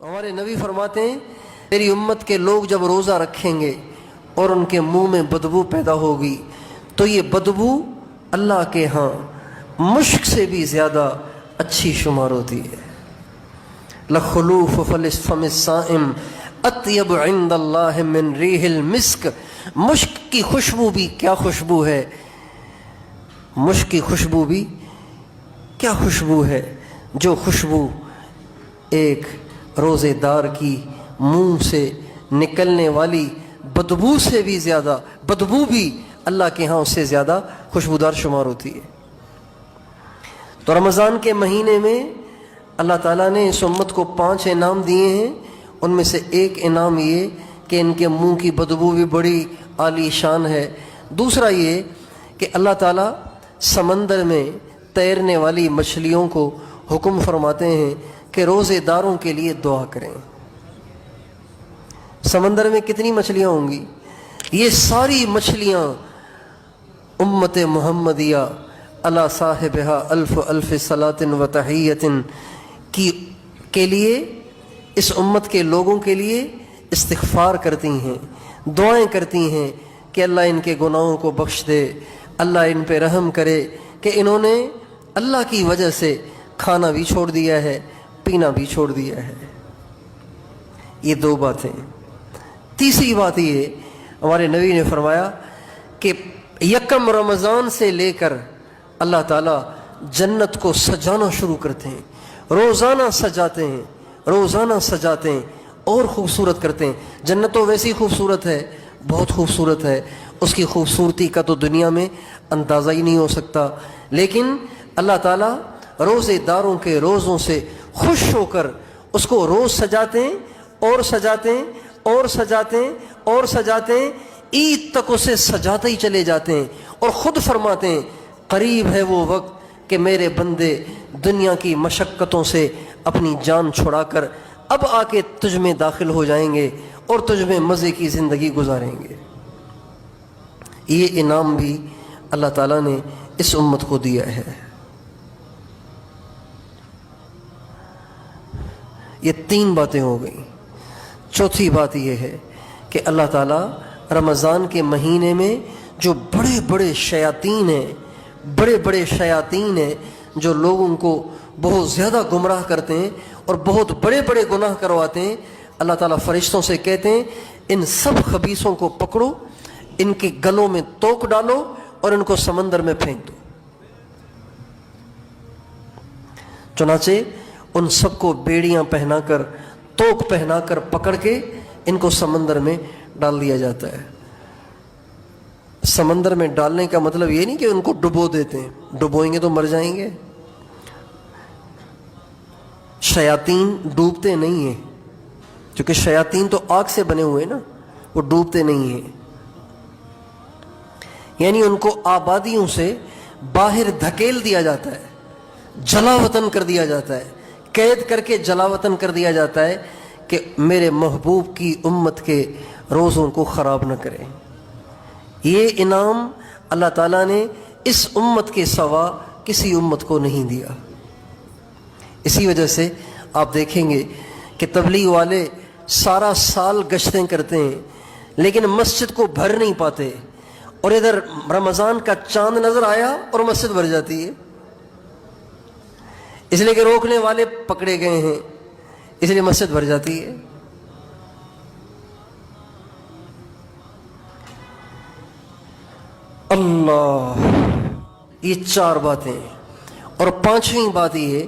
ہمارے نبی فرماتے ہیں میری امت کے لوگ جب روزہ رکھیں گے اور ان کے منہ میں بدبو پیدا ہوگی تو یہ بدبو اللہ کے ہاں مشک سے بھی زیادہ اچھی شمار ہوتی ہے۔ لخلوف فم الصائم اطیب عند اللہ من ریح المسک، مشک کی خوشبو بھی کیا خوشبو ہے، مشک کی خوشبو بھی کیا خوشبو ہے، جو خوشبو ایک روزے دار کی منہ سے نکلنے والی بدبو سے بھی زیادہ، بدبو بھی اللہ کے ہاں اس سے زیادہ خوشبودار شمار ہوتی ہے۔ تو رمضان کے مہینے میں اللہ تعالیٰ نے اس امت کو 5 انعام دیے ہیں، ان میں سے ایک انعام یہ کہ ان کے منہ کی بدبو بھی بڑی عالی شان ہے۔ دوسرا یہ کہ اللہ تعالیٰ سمندر میں تیرنے والی مچھلیوں کو حکم فرماتے ہیں کہ روزے داروں کے لیے دعا کریں۔ سمندر میں کتنی مچھلیاں ہوں گی؟ یہ ساری مچھلیاں امت محمدیہ علی صاحبہا الف الف صلاۃ و تحیۃ کے لیے، اس امت کے لوگوں کے لیے استغفار کرتی ہیں، دعائیں کرتی ہیں کہ اللہ ان کے گناہوں کو بخش دے، اللہ ان پہ رحم کرے کہ انہوں نے اللہ کی وجہ سے کھانا بھی چھوڑ دیا ہے، پینا بھی چھوڑ دیا ہے۔ یہ 2 باتیں۔ تیسری بات یہ ہمارے نبی نے فرمایا کہ یکم رمضان سے لے کر اللہ تعالیٰ جنت کو سجانا شروع کرتے ہیں، روزانہ سجاتے ہیں، روزانہ سجاتے ہیں اور خوبصورت کرتے ہیں۔ جنت تو ویسی خوبصورت ہے، بہت خوبصورت ہے، اس کی خوبصورتی کا تو دنیا میں اندازہ ہی نہیں ہو سکتا، لیکن اللہ تعالیٰ روزے داروں کے روزوں سے خوش ہو کر اس کو روز سجاتے ہیں اور سجاتے ہیں اور سجاتے ہیں اور سجاتے ہیں، عید تک اسے سجاتے ہی چلے جاتے ہیں، اور خود فرماتے ہیں قریب ہے وہ وقت کہ میرے بندے دنیا کی مشقتوں سے اپنی جان چھڑا کر اب آ کے تجھ میں داخل ہو جائیں گے اور تجھ میں مزے کی زندگی گزاریں گے۔ یہ انعام بھی اللہ تعالیٰ نے اس امت کو دیا ہے۔ یہ 3 باتیں ہو گئیں۔ چوتھی بات یہ ہے کہ اللہ تعالیٰ رمضان کے مہینے میں جو بڑے بڑے شیاطین ہیں، بڑے بڑے شیاطین ہیں جو لوگوں کو بہت زیادہ گمراہ کرتے ہیں اور بہت بڑے بڑے گناہ کرواتے ہیں، اللہ تعالیٰ فرشتوں سے کہتے ہیں ان سب خبیثوں کو پکڑو، ان کے گلوں میں توک ڈالو اور ان کو سمندر میں پھینک دو۔ چنانچہ ان سب کو بیڑیاں پہنا کر، توک پہنا کر پکڑ کے ان کو سمندر میں ڈال دیا جاتا ہے۔ سمندر میں ڈالنے کا مطلب یہ نہیں کہ ان کو ڈبو دیتے ہیں، ڈبوئیں گے تو مر جائیں گے۔ شیاطین ڈوبتے نہیں ہیں، کیونکہ شیاطین تو آگ سے بنے ہوئے نا، وہ ڈوبتے نہیں ہیں، یعنی ان کو آبادیوں سے باہر دھکیل دیا جاتا ہے، جلا وطن کر دیا جاتا ہے، قید کر کے جلا وطن کر دیا جاتا ہے کہ میرے محبوب کی امت کے روزوں کو خراب نہ کریں۔ یہ انعام اللہ تعالیٰ نے اس امت کے سوا کسی امت کو نہیں دیا۔ اسی وجہ سے آپ دیکھیں گے کہ تبلیغ والے سارا سال گشتیں کرتے ہیں لیکن مسجد کو بھر نہیں پاتے، اور ادھر رمضان کا چاند نظر آیا اور مسجد بھر جاتی ہے، اس لیے کہ روکنے والے پکڑے گئے ہیں، اس لیے مسجد بھر جاتی ہے۔ اللہ، یہ 4 باتیں، اور 5ویں بات یہ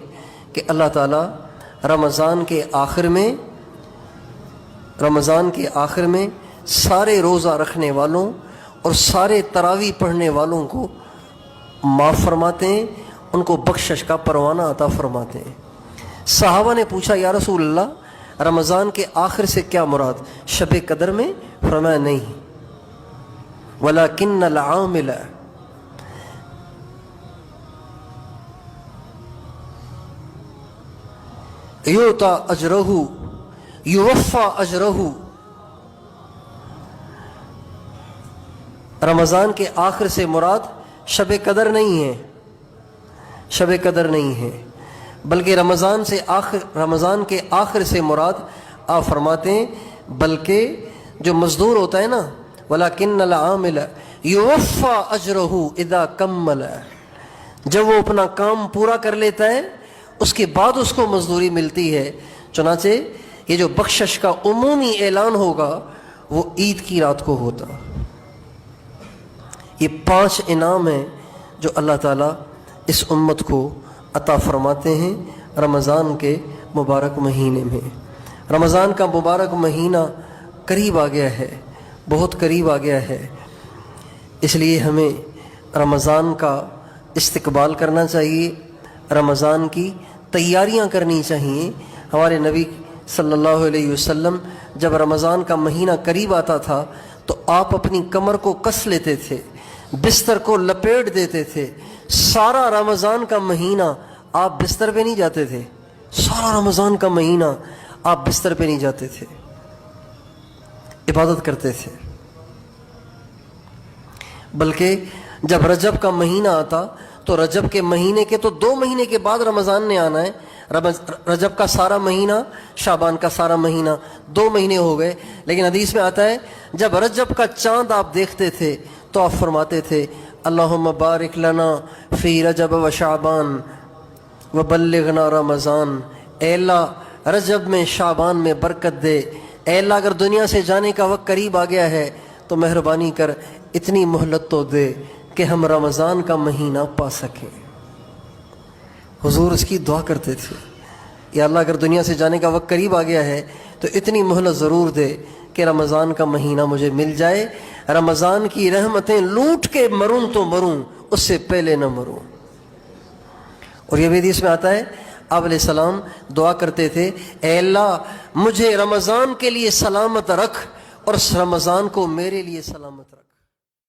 کہ اللہ تعالیٰ رمضان کے آخر میں سارے روزہ رکھنے والوں اور سارے تراویح پڑھنے والوں کو معاف فرماتے ہیں، ان کو بخشش کا پروانہ عطا فرماتے ہیں۔ صحابہ نے پوچھا یا رسول اللہ رمضان کے آخر سے کیا مراد؟ شب قدر میں؟ فرمایا نہیں، وَلَكِنَّ الْعَامِلَ يُؤْتَى أَجْرَهُ يُوَفَّى أَجْرَهُ۔ رمضان کے آخر سے مراد شب قدر نہیں ہے، شب قدر نہیں ہے، بلکہ رمضان کے آخر سے مراد آپ فرماتے ہیں بلکہ جو مزدور ہوتا ہے نا وَلَكِنَّ الْعَامِلَ يُوَفَّى أَجْرَهُ إِذَا كَمَّلَ، جب وہ اپنا کام پورا کر لیتا ہے اس کے بعد اس کو مزدوری ملتی ہے۔ چنانچہ یہ جو بخشش کا عمومی اعلان ہوگا وہ عید کی رات کو ہوتا۔ یہ 5 انعام ہیں جو اللہ تعالیٰ اس امت کو عطا فرماتے ہیں رمضان کے مبارک مہینے میں۔ رمضان کا مبارک مہینہ قریب آ گیا ہے، بہت قریب آ گیا ہے، اس لیے ہمیں رمضان کا استقبال کرنا چاہیے، رمضان کی تیاریاں کرنی چاہیے۔ ہمارے نبی صلی اللہ علیہ وسلم جب رمضان کا مہینہ قریب آتا تھا تو آپ اپنی کمر کو کس لیتے تھے، بستر کو لپیٹ دیتے تھے۔ سارا رمضان کا مہینہ آپ بستر پہ نہیں جاتے تھے، سارا رمضان کا مہینہ آپ بستر پہ نہیں جاتے تھے، عبادت کرتے تھے۔ بلکہ جب رجب کا مہینہ آتا تو رجب کے مہینے کے تو 2 مہینے کے بعد رمضان نے آنا ہے۔ رجب کا سارا مہینہ، شعبان کا سارا مہینہ، 2 مہینے ہو گئے۔ لیکن حدیث میں آتا ہے جب رجب کا چاند آپ دیکھتے تھے تو آپ فرماتے تھے اللہم بارک لنا فی رجب و شعبان وبلغنا رمضان، اے اللہ رجب میں شعبان میں برکت دے، اے اللہ اگر دنیا سے جانے کا وقت قریب آ گیا ہے تو مہربانی کر اتنی مہلت تو دے کہ ہم رمضان کا مہینہ پا سکیں۔ حضور اس کی دعا کرتے تھے یا اللہ اگر دنیا سے جانے کا وقت قریب آ گیا ہے تو اتنی مہلت ضرور دے کہ رمضان کا مہینہ مجھے مل جائے، رمضان کی رحمتیں لوٹ کے مروں تو مروں، اس سے پہلے نہ مروں۔ اور یہ بھی حدیث میں آتا ہے آپ علیہ السلام دعا کرتے تھے اے اللہ مجھے رمضان کے لیے سلامت رکھ اور رمضان کو میرے لیے سلامت رکھ۔